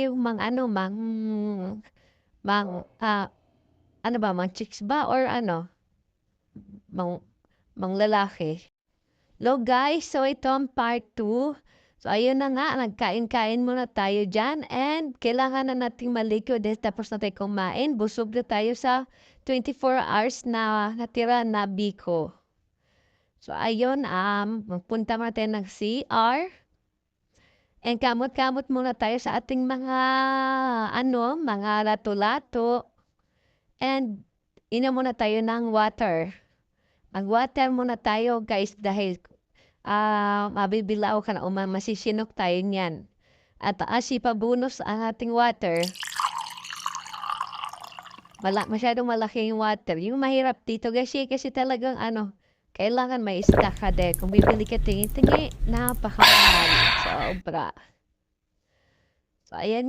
yung mang ano ba, mang-chicks ba or ano, mang manglalaki? Hello guys, so ito ang part 2. So ayun na nga, nagkain-kain muna tayo diyan and kailangan na nating maliko dahil tapos na tayo kumain. Busog na tayo sa 24 hours na natira na biko. So ayun, magpunta muna tayo ng CR. And kamot-kamot muna tayo sa ating mga lato-lato. And inom muna tayo ng water. Mag-water muna tayo guys dahil mabibilao ka na o masisinok tayo niyan. At pabunos ang ating water. Masyadong malaki yung water. Yung mahirap dito kasi talagang kailangan may stock ka din. Kung bibili ka tingi-tingi, napakamahal. Sobra. So, ayan.